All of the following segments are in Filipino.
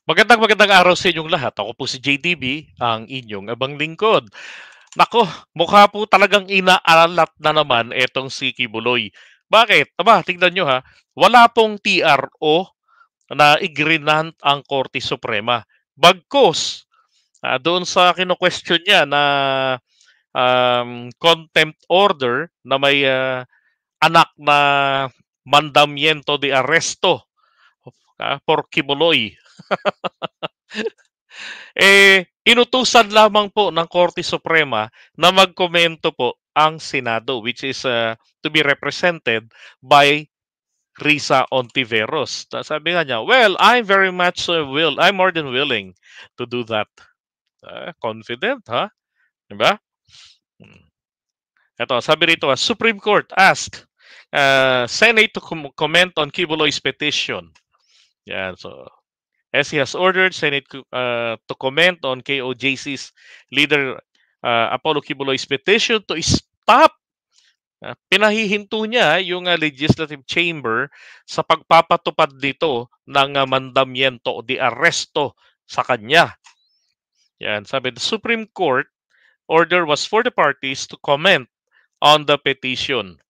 Magandang araw sa inyong lahat. Ako po si JDB, ang inyong abang lingkod. Nako, mukha po talagang inaalat na naman etong si Kibuloy. Bakit? Aba, tingnan nyo ha. Wala pong TRO na igrinant ang Korte Suprema. Bagkus, doon sa kino-question niya na contempt order na may anak na mandamiento de arresto for Kibuloy. Inutusan lamang po ng Korte Suprema na magkomento po ang Senado, which is to be represented by Risa Ontiveros. Sabi nga niya, well, I'm more than willing to do that. Confident, ha? Diba? Ito, sabi rito, Supreme Court asked Senate to comment on Kibuloy's petition. Yan, so as he has ordered Senate to comment on KOJC's leader Apollo Kibuloy's petition to stop. Pinahihinto niya yung legislative chamber sa pagpapatupad dito ng mandamiento o di arresto sa kanya. Yan, sabi the Supreme Court order was for the parties to comment on the petition.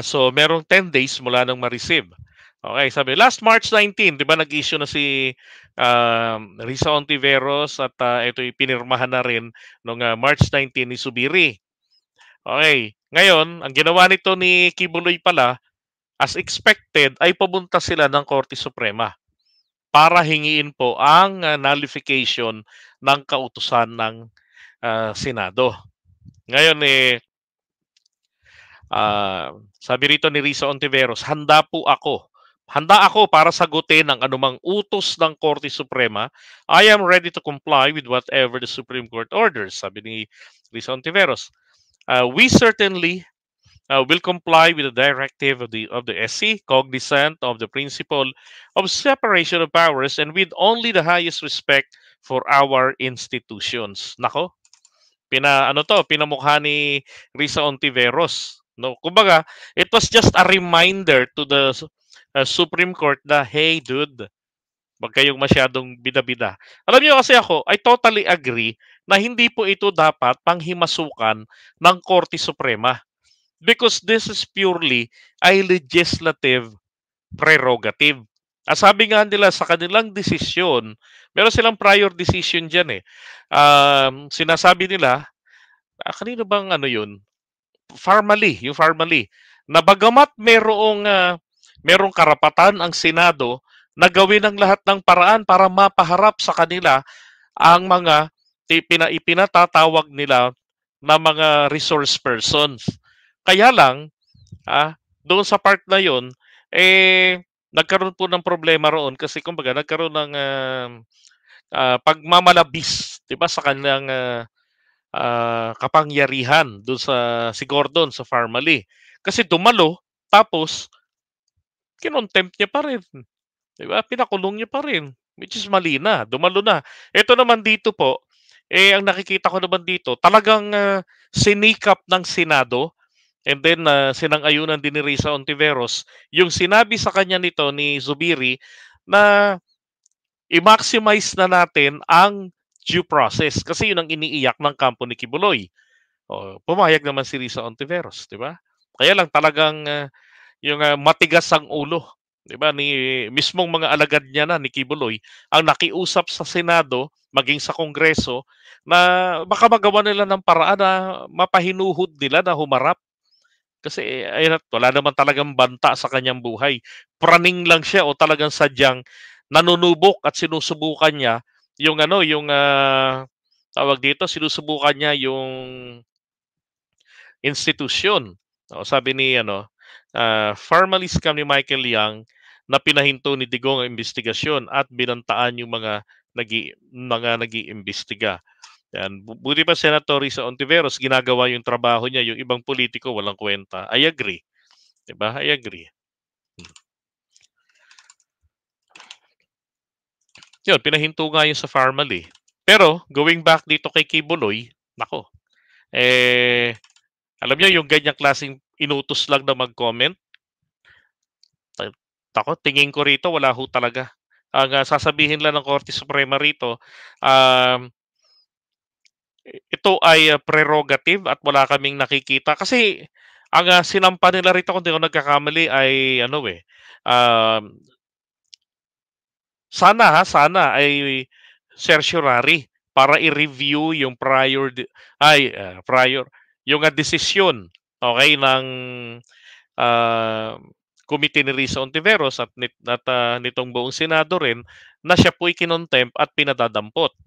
So merong 10 days mula nang ma-receive. Okay, sabi, last March 19, di ba nag-issue na si Risa Ontiveros at ito'y pinirmahan na rin noong March 19 ni Subiri. Okay, ngayon, ang ginawa nito ni Kibuloy pala, as expected, ay pumunta sila ng Korte Suprema para hingiin po ang nullification ng kautusan ng Senado. Ngayon, sabi rito ni Risa Ontiveros, handa ako para sagutin ang anumang utos ng Korte Suprema. I am ready to comply with whatever the Supreme Court orders, sabi ni Risa Ontiveros. We certainly will comply with the directive of the SC, cognizant of the principle of separation of powers and with only the highest respect for our institutions. Nako, pinamukha ni Risa Ontiveros. No, kumbaga, it was just a reminder to the Supreme Court na, hey dude, wag kayong masyadong bida-bida. Alam niyo kasi ako, I totally agree na hindi po ito dapat panghimasukan ng Korte Suprema because this is purely a legislative prerogative. Sabi nga nila sa kanilang desisyon, meron silang prior decision dyan eh. Sinasabi nila, kanino bang ano yun? Yung formally, na bagamat merong karapatan ang Senado na gawin ang lahat ng paraan para mapaharap sa kanila ang mga ipinatatawag nila na mga resource persons. Kaya lang, doon sa part na yon, nagkaroon po ng problema roon kasi kumbaga nagkaroon ng pagmamalabis, 'di ba, sa kanilang kapangyarihan doon sa si Gordon sa Farmally. Kasi dumalo tapos kinontempt niya pa rin. 'Di ba? Pinakulong niya pa rin, which is mali na, dumalo na. Ito naman dito po, ang nakikita ko naman dito, talagang sinikap ng Senado and then sinang-ayunan din ni Risa Ontiveros yung sinabi sa kanya nito ni Zubiri na i-maximize na natin ang due process kasi yun ang iniiyak ng kampo ni Kibuloy. Pumayag naman si Risa Ontiveros, 'di ba? Kaya lang talagang yung matigas ang ulo, 'di ba, ni mismong mga alagad niya na ni Kibuloy ang nakiusap sa Senado maging sa Kongreso na baka magawa nila ng paraan na mapahinuhod nila na humarap kasi ayun, wala naman talagang banta sa kanyang buhay. Praning lang siya o talagang sadyang nanunubok at sinusubukan niya yung tawag dito, sinusubukan niya yung institusyon. Sabi ni formally scam ni Michael Yang na pinahinto ni Digong ang investigasyon at binantaan yung mga nag-iimbestiga. Yan. Buti pa Senator Risa Ontiveros ginagawa yung trabaho niya, yung ibang politiko walang kwenta. I agree. 'Di ba? I agree. Yun, pinahinto nga yun sa Farmally. Pero, going back dito kay Kibuloy, nako, alam niyo yung ganyang klaseng inutos lang na mag-comment, tingin ko rito wala ho talaga. Ang sasabihin lang ng Korte Suprema rito, um, ito ay prerogative at wala kaming nakikita. Kasi ang sinampa nila rito kung di ako nagkakamali ay ano um, sana ay certiorari para i-review yung prior yung desisyon, okay, ng ah, komite ni Risa Ontiveros at nitong buong Senado rin na siya po'y kinontempt at pinadadampot.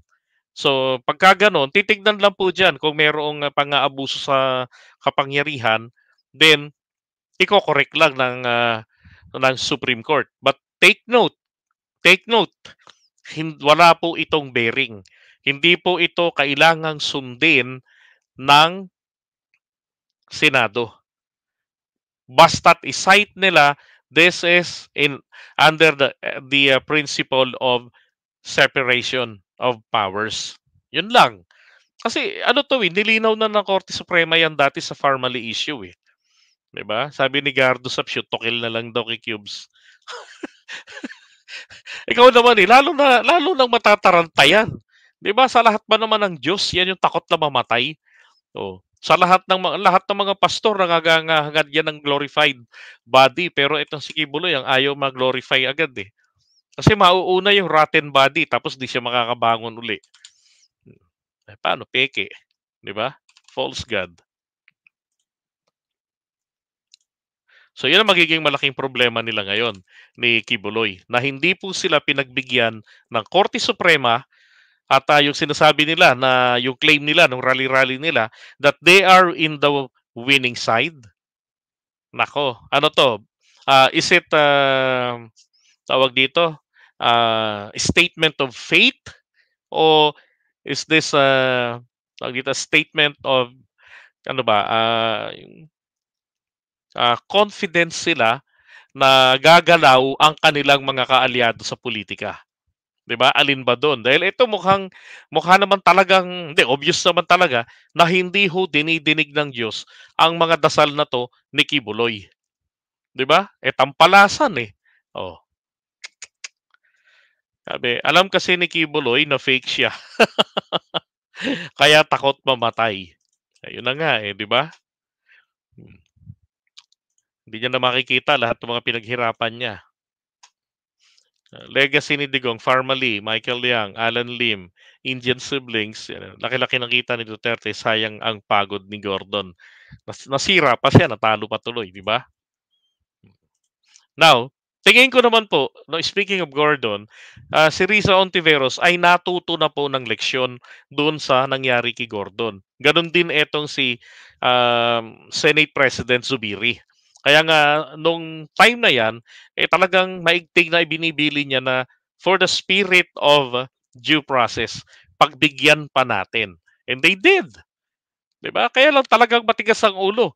So, pagka gano'n, titignan lang po diyan kung merong pang-aabuso sa kapangyarihan, then iko-correct lang ng Supreme Court. But take note, wala po itong bearing. Hindi po ito kailangang sundin ng Senado. Basta't i-cite nila, this is under the principle of separation of powers. Yun lang. Kasi ano 'to, nilinaw na ng Korte Suprema 'yan dati sa Farmally issue, 'di ba? Sabi ni Gardo sa shoot to kill na lang daw kay Cubes. Ikaw naman, lalo nang matataranta 'yan. 'Di ba sa lahat ba naman ng Diyos 'yan yung takot na mamatay? Oh, sa lahat ng mga pastor nangangahangad 'yan ng glorified body, pero itong si Kibuloy ang ayaw mag-glorify agad, eh. Kasi mauuna yung rotten body tapos 'di siya makakabangon uli. Eh, paano peke, 'di ba? False god. So, 'yan ang magiging malaking problema nila ngayon ni Kibuloy, na hindi po sila pinagbigyan ng Korte Suprema at yung sinasabi nila na yung claim nila nung rally-rally nila that they are in the winning side. Nako, ano 'to? Is it tawag dito? Statement of faith o is this tawag dito, statement of ano ba? Confidence sila na gagalaw ang kanilang mga kaalyado sa politika. 'Di ba? Alin ba doon? Dahil ito mukha naman talagang, hindi, obvious naman talaga na hindi ho dinidinig ng Diyos ang mga dasal na 'to ni Kibuloy. 'Di ba? Tampalasan, eh. Oh, sabi, alam kasi ni Kibuloy na fake siya, kaya takot mamatay. Ayun na nga, 'di ba? Hmm. Hindi niya na makikita lahat ng mga pinaghirapan niya. Legacy ni Digong, Farmally, Michael Yang, Alan Lim, Indian siblings, laki-laki ng kita ni Duterte, sayang ang pagod ni Gordon. Nasira pa siya, natalo pa tuloy, di ba? Now, tingin ko naman po, no, speaking of Gordon, si Risa Ontiveros ay natuto na po ng leksyon doon sa nangyari kay Gordon. Ganon din etong si Senate President Zubiri. Kaya nga, nung time na yan, talagang maigting na ibinibili niya na for the spirit of due process, pagbigyan pa natin. And they did. 'Di ba? Kaya lang talagang matigas ang ulo.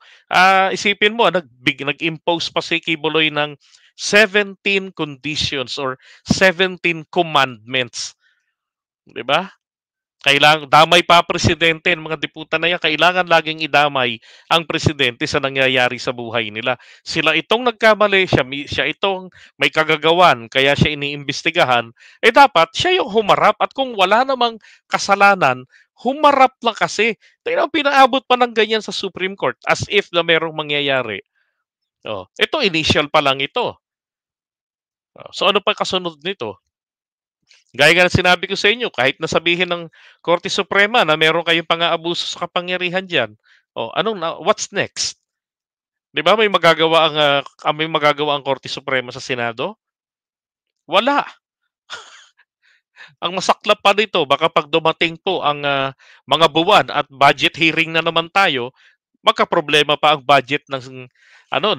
Isipin mo, nag-impose pa si Kibuloy ng 17 conditions or 17 commandments. 'Di ba? Kailangan damay pa presidente, ng mga diputa na yan, kailangan laging idamay ang presidente sa nangyayari sa buhay nila. Sila itong nagkamali, siya itong may kagagawan, kaya siya iniimbestigahan, dapat siya yung humarap at kung wala namang kasalanan, humarap lang kasi. Tingnan, pinaabot pa ng ganyan sa Supreme Court as if na merong mangyayari. Oh, ito initial pa lang ito. So ano pa kasunod nito? Gaya nga ng sinabi ko sa inyo, kahit nasabihin ng Korte Suprema na meron kayong pang-aabuso sa kapangyarihan diyan, what's next? 'Di ba may magagawa ang Korte Suprema sa Senado? Wala. Ang masaklap pa dito, baka pag dumating po ang mga buwan at budget hearing na naman tayo, magkaproblema pa ang budget ng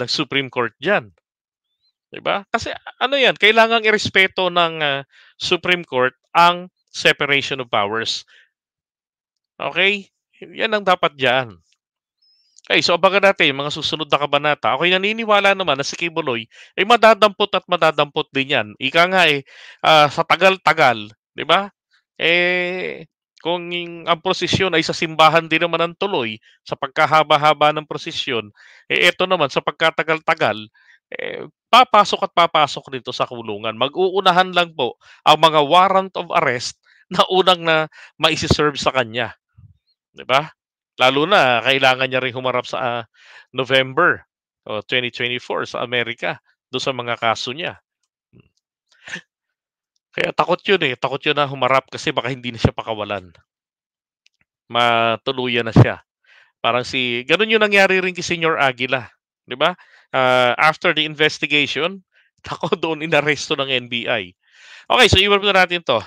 Supreme Court diyan. 'Di ba? Kasi ano 'yan, kailangang irespeto ng Supreme Court ang separation of powers. Okay? 'Yan ang dapat diyan. Okay, so abangan natin yung mga susunod na kabanata. Ako'y naniniwala naman na si Kibuloy ay madadampot at madadampot din 'yan. Ika nga sa tagal-tagal, 'di ba? Kung ang prosesyon ay sa simbahan din naman ang tuloy, sa pagkahaba-haba ng prosesyon, eto naman sa pagkatagal-tagal, papasok at papasok dito sa kulungan. Mag-uunahan lang po ang mga warrant of arrest na unang na maise-serve sa kanya, 'di ba? Lalo na kailangan niya ring humarap sa, November 2024 sa Amerika do sa mga kaso niya. Hmm, Kaya takot 'yun, takot 'yun na humarap kasi baka hindi na siya pakawalan, matuluyan na siya. Parang gano'n 'yung nangyari rin kay Senyor Aguila, 'di ba? After the investigation, naku doon inaresto ng NBI. Okay, so iwan muna natin 'to.